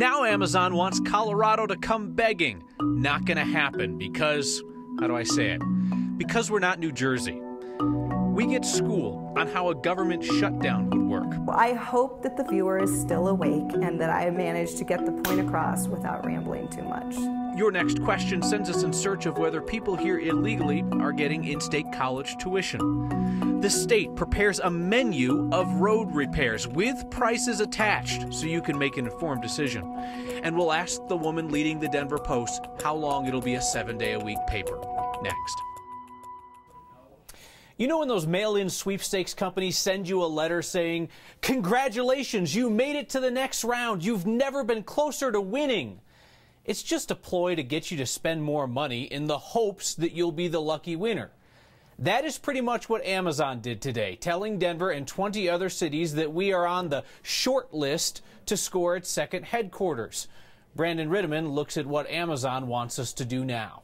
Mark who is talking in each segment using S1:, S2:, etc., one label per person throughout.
S1: Now Amazon wants Colorado to come begging. Not gonna happen because, how do I say it? Because we're not New Jersey. We get school on how a government shutdown would work.
S2: I hope that the viewer is still awake and that I managed to get the point across without rambling too much.
S1: Your next question sends us in search of whether people here illegally are getting in-state college tuition. The state prepares a menu of road repairs with prices attached so you can make an informed decision. And we'll ask the woman leading the Denver Post how long it'll be a 7-day-a-week paper. Next. You know when those mail-in sweepstakes companies send you a letter saying, "Congratulations, you made it to the next round. You've never been closer to winning." It's just a ploy to get you to spend more money in the hopes that you'll be the lucky winner. That is pretty much what Amazon did today, telling Denver and 20 other cities that we are on the short list to score its second headquarters. Brandon Ritteman looks at what Amazon wants us to do now.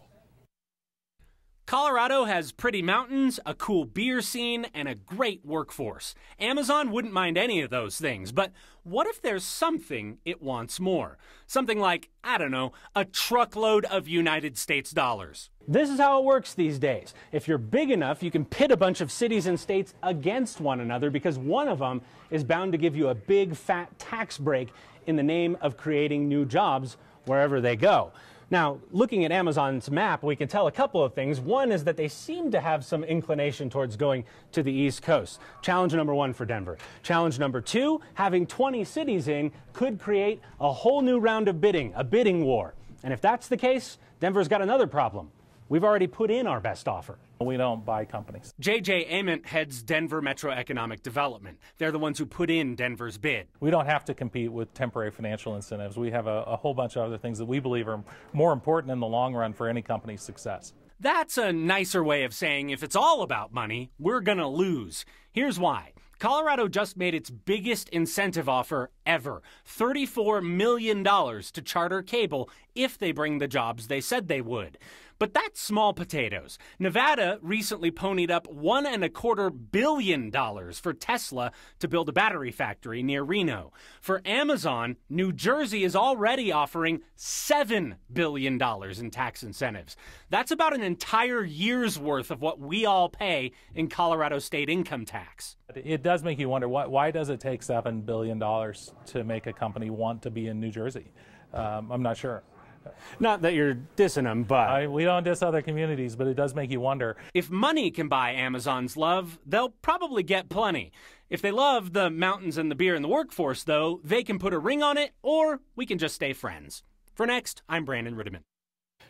S3: Colorado has pretty mountains, a cool beer scene, and a great workforce. Amazon wouldn't mind any of those things, but what if there's something it wants more? Something like, I don't know, a truckload of United States dollars.
S4: This is how it works these days. If you're big enough, you can pit a bunch of cities and states against one another because one of them is bound to give you a big fat tax break in the name of creating new jobs wherever they go. Now, looking at Amazon's map, we can tell a couple of things. One is that they seem to have some inclination towards going to the East Coast. Challenge number one for Denver. Challenge number two, having 20 cities in could create a whole new round of bidding, a bidding war. And if that's the case, Denver's got another problem. We've already put in our best offer.
S5: We don't buy companies.
S3: J.J. Ament heads Denver Metro Economic Development. They're the ones who put in Denver's bid.
S5: We don't have to compete with temporary financial incentives. We have a whole bunch of other things that we believe are more important in the long run for any company's success.
S3: That's a nicer way of saying if it's all about money, we're gonna lose. Here's why. Colorado just made its biggest incentive offer ever, $34 million to Charter Cable if they bring the jobs they said they would. But that's small potatoes. Nevada recently ponied up $1.25 billion for Tesla to build a battery factory near Reno. For Amazon, New Jersey is already offering $7 billion in tax incentives. That's about an entire year's worth of what we all pay in Colorado state income tax.
S5: It does make you wonder, why does it take $7 billion to make a company want to be in New Jersey? I'm not sure.
S4: Not that you're dissing them, but...
S5: We don't diss other communities, but it does make you wonder.
S3: If money can buy Amazon's love, they'll probably get plenty. If they love the mountains and the beer and the workforce, though, they can put a ring on it, or we can just stay friends. For Next, I'm Brandon Ritteman.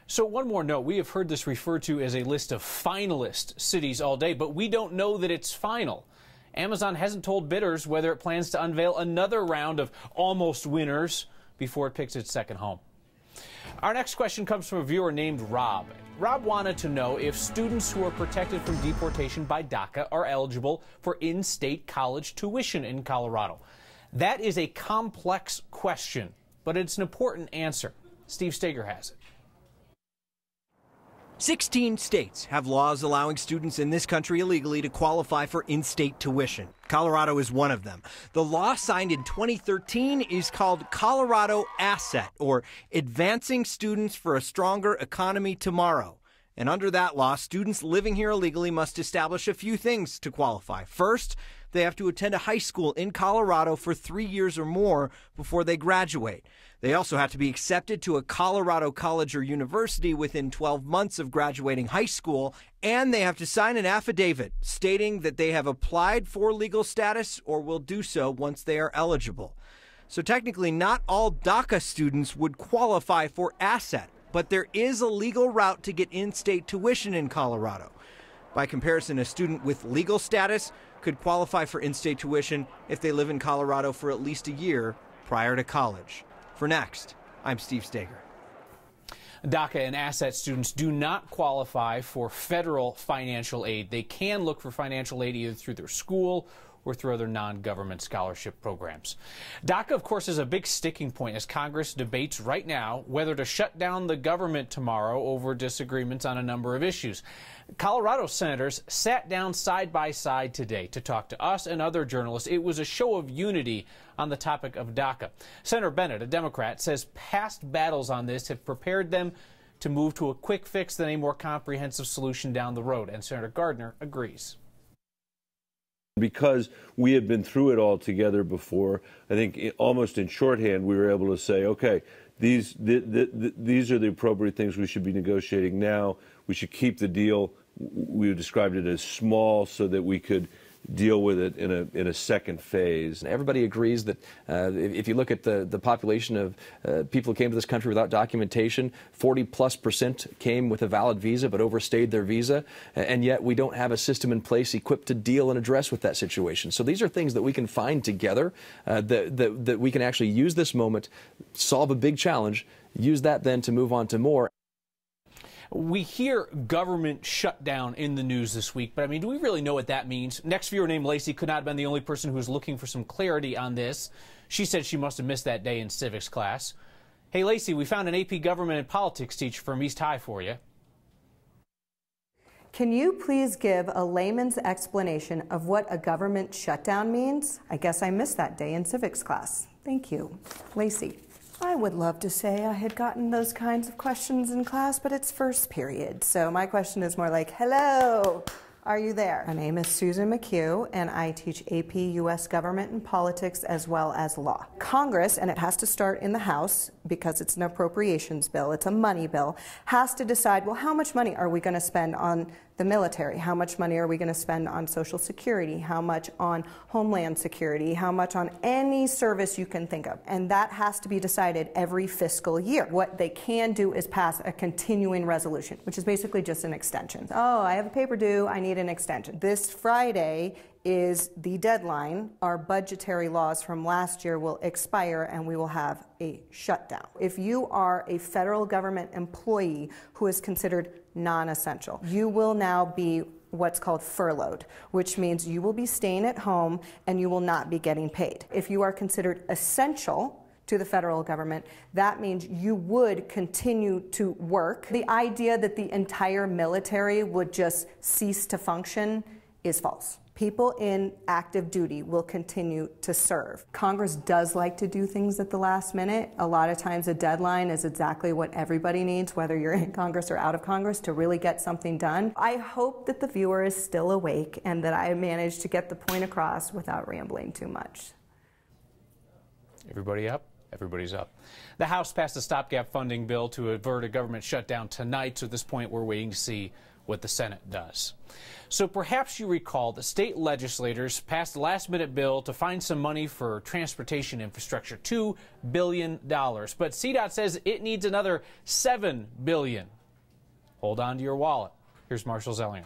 S1: So one more note, we have heard this referred to as a list of finalist cities all day, but we don't know that it's final. Amazon hasn't told bidders whether it plans to unveil another round of almost winners before it picks its second home. Our next question comes from a viewer named Rob. Rob wanted to know if students who are protected from deportation by DACA are eligible for in-state college tuition in Colorado. That is a complex question, but it's an important answer. Steve Steger has it.
S6: 16 states have laws allowing students in this country illegally to qualify for in-state tuition. Colorado is one of them. The law signed in 2013 is called Colorado Asset, or Advancing Students for a Stronger Economy Tomorrow. And under that law, students living here illegally must establish a few things to qualify. First, they have to attend a high school in Colorado for 3 years or more before they graduate. They also have to be accepted to a Colorado college or university within 12 months of graduating high school, and they have to sign an affidavit stating that they have applied for legal status or will do so once they are eligible. So technically, not all DACA students would qualify for Asset, but there is a legal route to get in-state tuition in Colorado. By comparison, a student with legal status could qualify for in-state tuition if they live in Colorado for at least a year prior to college. For Next, I'm Steve Steger.
S1: DACA and Asset students do not qualify for federal financial aid. They can look for financial aid either through their school or through other non-government scholarship programs. DACA, of course, is a big sticking point as Congress debates right now whether to shut down the government tomorrow over disagreements on a number of issues. Colorado senators sat down side by side today to talk to us and other journalists. It was a show of unity on the topic of DACA. Senator Bennett, a Democrat, says past battles on this have prepared them to move to a quick fix than a more comprehensive solution down the road. And Senator Gardner agrees.
S7: Because we had been through it all together before, I think almost in shorthand we were able to say, okay, these are the appropriate things we should be negotiating now. We should keep the deal. We described it as small so that we could deal with it in a second phase.
S8: Everybody agrees that if you look at the population of people who came to this country without documentation, 40+% came with a valid visa but overstayed their visa, and yet we don't have a system in place equipped to deal and address with that situation. So these are things that we can find together, that we can actually use this moment, solve a big challenge, use that then to move on to more.
S1: We hear government shutdown in the news this week, but I mean, do we really know what that means? Next viewer named Lacey could not have been the only person who was looking for some clarity on this. She said she must have missed that day in civics class. Hey, Lacey, we found an AP government and politics teacher from East High for you.
S2: Can you please give a layman's explanation of what a government shutdown means? I guess I missed that day in civics class. Thank you. Lacey. I would love to say I had gotten those kinds of questions in class, but it's first period. So my question is more like, hello, are you there? My name is Susan McHugh, and I teach AP U.S. Government and Politics as well as law. Congress, and it has to start in the House because it's an appropriations bill, it's a money bill, has to decide, well, how much money are we going to spend on the military? How much money are we going to spend on Social Security? How much on Homeland Security? How much on any service you can think of? And that has to be decided every fiscal year. What they can do is pass a continuing resolution, which is basically just an extension. Oh, I have a paper due, I need an extension. This Friday is the deadline. Our budgetary laws from last year will expire and we will have a shutdown. If you are a federal government employee who is considered non-essential, you will now be what's called furloughed, which means you will be staying at home and you will not be getting paid. If you are considered essential to the federal government, that means you would continue to work. The idea that the entire military would just cease to function is false. People in active duty will continue to serve. Congress does like to do things at the last minute. A lot of times a deadline is exactly what everybody needs, whether you're in Congress or out of Congress, to really get something done. I hope that the viewer is still awake and that I managed to get the point across without rambling too much.
S1: Everybody up? Everybody's up. The House passed a stopgap funding bill to avert a government shutdown tonight, so at this point we're waiting to see what the Senate does. So perhaps you recall the state legislators passed a last-minute bill to find some money for transportation infrastructure, $2 billion. But CDOT says it needs another $7 billion. Hold on to your wallet. Here's Marshall Zellinger.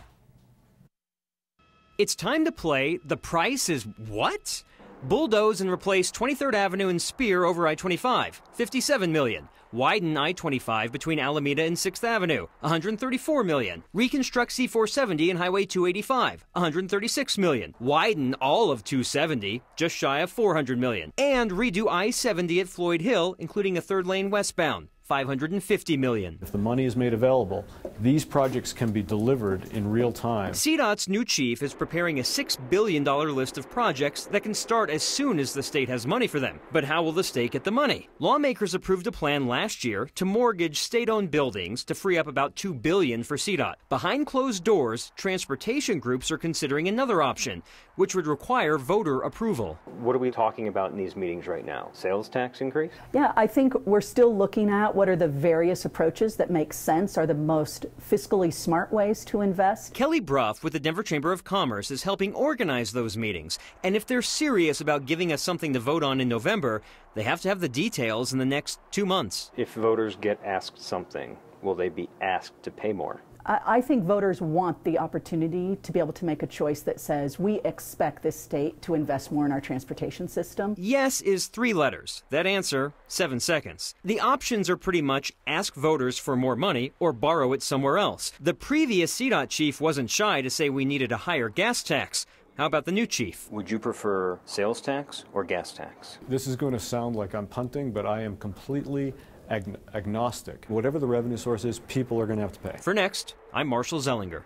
S9: It's time to play The Price is What? Bulldoze and replace 23rd Avenue and Spear over I-25, $57 million. Widen I-25 between Alameda and 6th Avenue, $134 million. Reconstruct C-470 and Highway 285, $136 million. Widen all of 270, just shy of $400 million. And redo I-70 at Floyd Hill, including a third lane westbound, $550 million.
S10: If the money is made available, these projects can be delivered in real time.
S9: CDOT's new chief is preparing a $6 billion list of projects that can start as soon as the state has money for them. But how will the state get the money? Lawmakers approved a plan last year to mortgage state-owned buildings to free up about $2 billion for CDOT. Behind closed doors, transportation groups are considering another option, which would require voter approval.
S11: What are we talking about in these meetings right now? Sales tax increase?
S12: Yeah, I think we're still looking at what are the various approaches that make sense, are the most fiscally smart ways to invest.
S9: Kelly Bruff with the Denver Chamber of Commerce is helping organize those meetings. And if they're serious about giving us something to vote on in November, they have to have the details in the next 2 months.
S11: If voters get asked something, will they be asked to pay more?
S12: I think voters want the opportunity to be able to make a choice that says we expect this state to invest more in our transportation system.
S9: Yes is 3 letters. That answer, 7 seconds. The options are pretty much ask voters for more money or borrow it somewhere else. The previous CDOT chief wasn't shy to say we needed a higher gas tax. How about the new chief?
S11: Would you prefer sales tax or gas tax?
S10: This is going to sound like I'm punting, but I am completely agnostic. Whatever the revenue source is, people are going to have to pay.
S9: For Next, I'm Marshall Zellinger.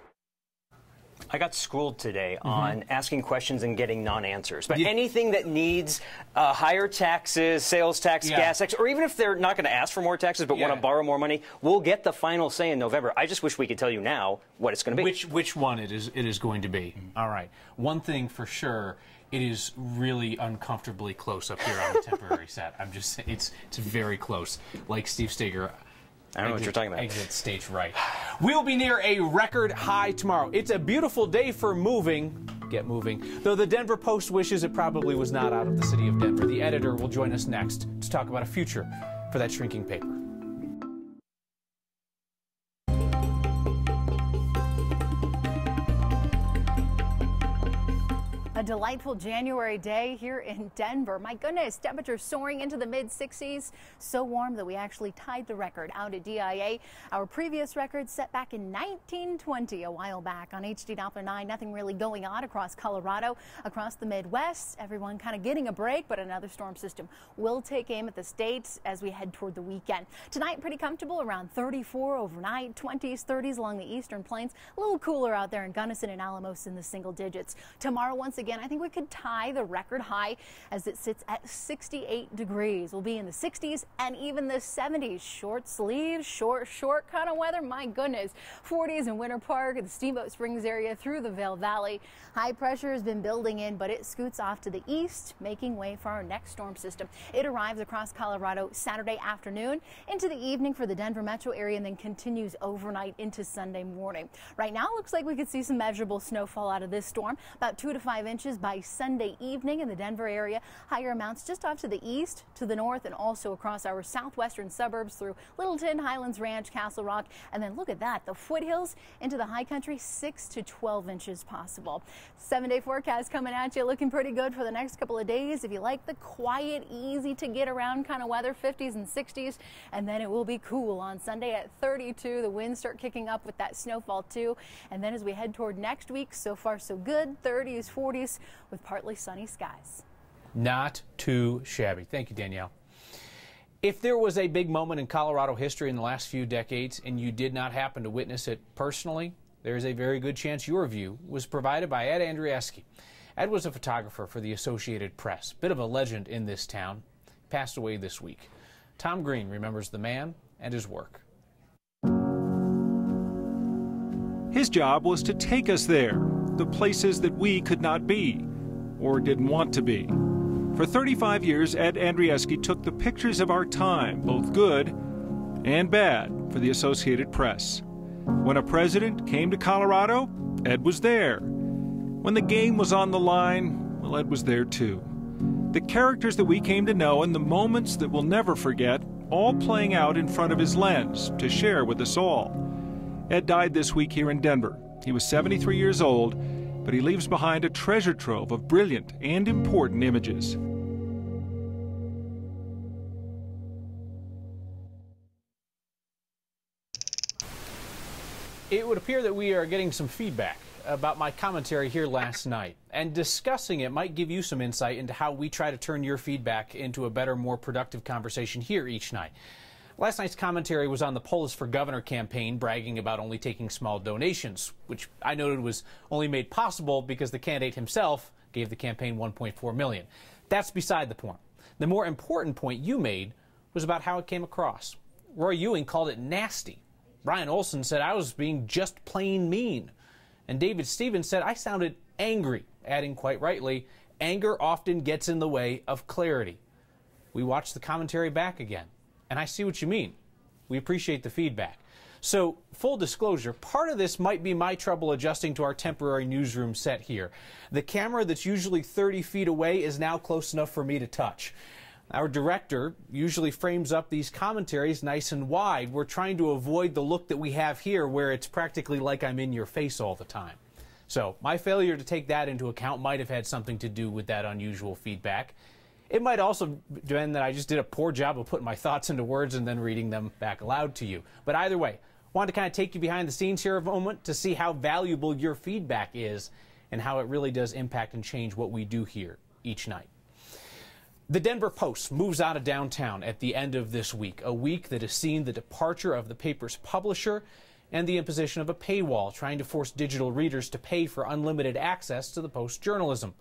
S13: I got schooled today on asking questions and getting non-answers. But anything that needs higher taxes, sales tax, gas tax, or even if they're not going to ask for more taxes but want to borrow more money, we'll get the final say in November. I just wish we could tell you now what it's going to be.
S1: Which one it is going to be. All right. One thing for sure, it is really uncomfortably close up here on the temporary set. I'm just saying, it's very close. Like Steve Steger.
S13: I don't know what you're talking about.
S1: Exit stage right. We'll be near a record high tomorrow. It's a beautiful day for moving. Get moving. Though the Denver Post wishes it probably was not out of the city of Denver. The editor will join us next to talk about a future for that shrinking paper.
S14: A delightful January day here in Denver. My goodness, temperatures soaring into the mid-60s. So warm that we actually tied the record out at DIA. Our previous record set back in 1920, a while back on HD Doppler 9. Nothing really going on across Colorado, across the Midwest. Everyone kind of getting a break, but another storm system will take aim at the states as we head toward the weekend. Tonight, pretty comfortable, around 34 overnight, 20s, 30s along the eastern plains. A little cooler out there in Gunnison and Alamos in the single digits. Tomorrow, once again, I think we could tie the record high as it sits at 68 degrees. We'll be in the 60s and even the 70s. Short sleeves, short kind of weather. My goodness. 40s in Winter Park, the Steamboat Springs area through the Vail Valley. High pressure has been building in, but it scoots off to the east, making way for our next storm system. It arrives across Colorado Saturday afternoon into the evening for the Denver metro area and then continues overnight into Sunday morning. Right now, it looks like we could see some measurable snowfall out of this storm, about 2 to 5 inches by Sunday evening in the Denver area. Higher amounts just off to the east, to the north, and also across our southwestern suburbs through Littleton, Highlands Ranch, Castle Rock. And then look at that, the foothills into the high country, 6 to 12 inches possible. 7-day forecast coming at you, looking pretty good for the next couple of days. If you like the quiet, easy to get around kind of weather, 50s and 60s. And then it will be cool on Sunday at 32. The winds start kicking up with that snowfall too. And then as we head toward next week, so far so good, 30s, 40s with partly sunny skies.
S1: Not too shabby. Thank you, Danielle. If there was a big moment in Colorado history in the last few decades and you did not happen to witness it personally, there is a very good chance your view was provided by Ed Andrieski. Ed was a photographer for the Associated Press, bit of a legend in this town, passed away this week. Tom Green remembers the man and his work.
S15: His job was to take us there, the places that we could not be, or didn't want to be. For 35 years, Ed Andrieski took the pictures of our time, both good and bad, for the Associated Press. When a president came to Colorado, Ed was there. When the game was on the line, well, Ed was there too. The characters that we came to know and the moments that we'll never forget, all playing out in front of his lens to share with us all. Ed died this week here in Denver. He was 73 years old, but he leaves behind a treasure trove of brilliant and important images.
S1: It would appear that we are getting some feedback about my commentary here last night, and discussing it might give you some insight into how we try to turn your feedback into a better, more productive conversation here each night. Last night's commentary was on the Polis for Governor campaign, bragging about only taking small donations, which I noted was only made possible because the candidate himself gave the campaign $1.4 million. That's beside the point. The more important point you made was about how it came across. Roy Ewing called it nasty. Brian Olson said I was being just plain mean. And David Stevens said I sounded angry, adding quite rightly, anger often gets in the way of clarity. We watched the commentary back again, and I see what you mean. We appreciate the feedback. So, full disclosure, part of this might be my trouble adjusting to our temporary newsroom set here. The camera that's usually 30 feet away is now close enough for me to touch. Our director usually frames up these commentaries nice and wide. We're trying to avoid the look that we have here where it's practically like I'm in your face all the time. So my failure to take that into account might have had something to do with that unusual feedback. It might also have been that I just did a poor job of putting my thoughts into words and then reading them back aloud to you. But either way, I wanted to kind of take you behind the scenes here a moment to see how valuable your feedback is and how it really does impact and change what we do here each night. The Denver Post moves out of downtown at the end of this week, a week that has seen the departure of the paper's publisher and the imposition of a paywall, trying to force digital readers to pay for unlimited access to the Post journalism.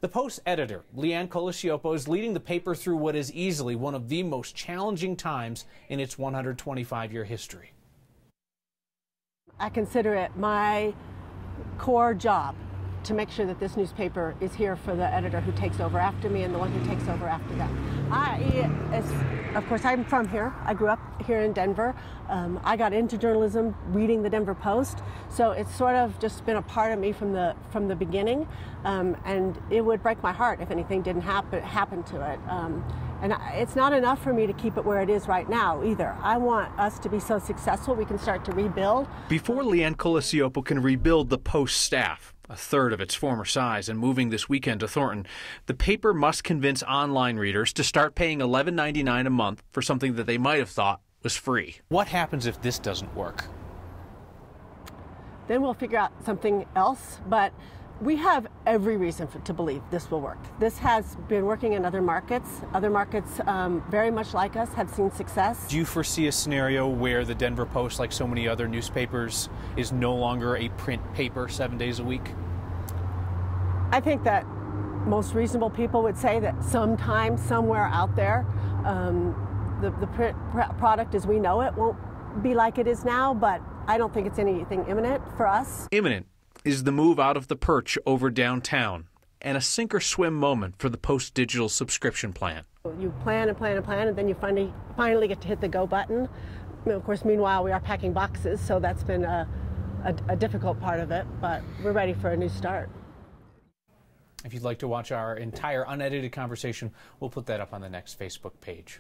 S1: The Post editor, Leanne Colasciopo, is leading the paper through what is easily one of the most challenging times in its 125-year history.
S16: I consider it my core job to make sure that this newspaper is here for the editor who takes over after me and the one who takes over after them. Of course, I'm from here. I grew up here in Denver. I got into journalism reading the Denver Post, so it's sort of just been a part of me from the beginning, and it would break my heart if anything didn't happen to it. And it's not enough for me to keep it where it is right now either. I want us to be so successful we can start to rebuild.
S17: Before Leanne Colasciopo can rebuild the Post staff, a third of its former size, and moving this weekend to Thornton, the paper must convince online readers to start paying $11.99 a month for something that they might have thought was free.
S1: What happens if this doesn't work?
S16: Then we'll figure out something else, but we have every reason to believe this will work. This has been working in other markets. Other markets very much like us have seen success.
S1: Do you foresee a scenario where the Denver Post, like so many other newspapers, is no longer a print paper 7 days a week?
S16: I think that most reasonable people would say that sometime, somewhere out there, the print product as we know it won't be like it is now, but I don't think it's anything imminent for us.
S17: Imminent is the move out of the perch over downtown, and a sink-or-swim moment for the Post digital subscription plan.
S16: You plan and plan and plan, and then you finally get to hit the go button. Of course, meanwhile, we are packing boxes, so that's been a difficult part of it, but we're ready for a new start.
S1: If you'd like to watch our entire unedited conversation, we'll put that up on the next Facebook page.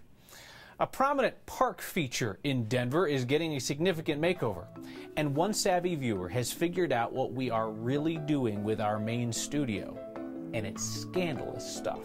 S1: A prominent park feature in Denver is getting a significant makeover, and one savvy viewer has figured out what we are really doing with our main studio, and it's scandalous stuff.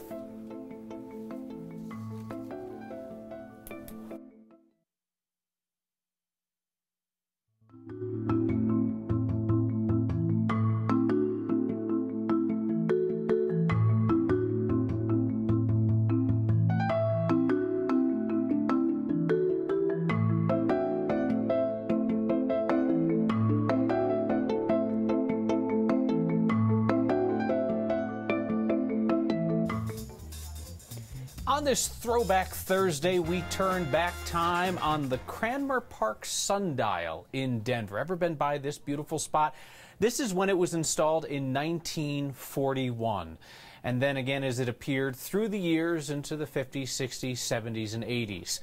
S1: On this Throwback Thursday, we turn back time on the Cranmer Park Sundial in Denver. Ever been by this beautiful spot? This is when it was installed in 1941. And then again as it appeared through the years into the 50s, 60s, 70s, and 80s.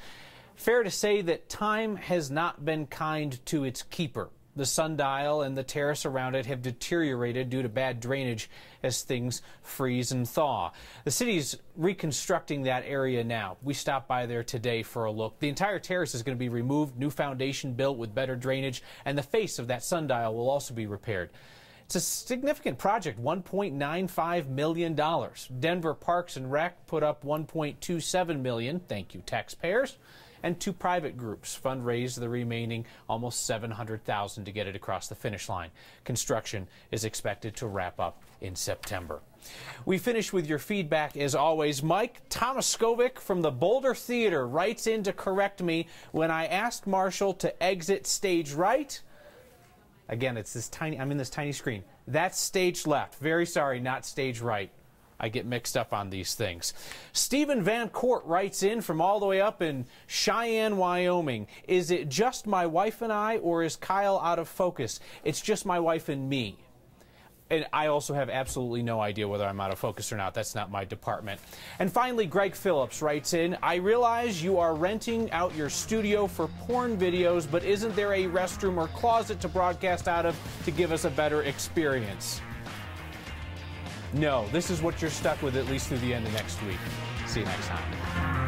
S1: Fair to say that time has not been kind to its keeper. The sundial and the terrace around it have deteriorated due to bad drainage as things freeze and thaw. The city's reconstructing that area now. We stopped by there today for a look. The entire terrace is going to be removed, new foundation built with better drainage, and the face of that sundial will also be repaired. It's a significant project, $1.95 million. Denver Parks and Rec put up $1.27 million. Thank you, taxpayers. And two private groups fundraised the remaining almost $700,000 to get it across the finish line. Construction is expected to wrap up in September. We finish with your feedback as always. Mike Tomaskovic from the Boulder Theater writes in to correct me when I asked Marshall to exit stage right. Again, it's this tiny, I'm in this tiny screen. That's stage left. Very sorry, not stage right. I get mixed up on these things. Stephen Van Court writes in from all the way up in Cheyenne, Wyoming. Is it just my wife and I, or is Kyle out of focus? It's just my wife and me. And I also have absolutely no idea whether I'm out of focus or not. That's not my department. And finally, Greg Phillips writes in, I realize you are renting out your studio for porn videos, but isn't there a restroom or closet to broadcast out of to give us a better experience? No, this is what you're stuck with at least through the end of next week. See you next time.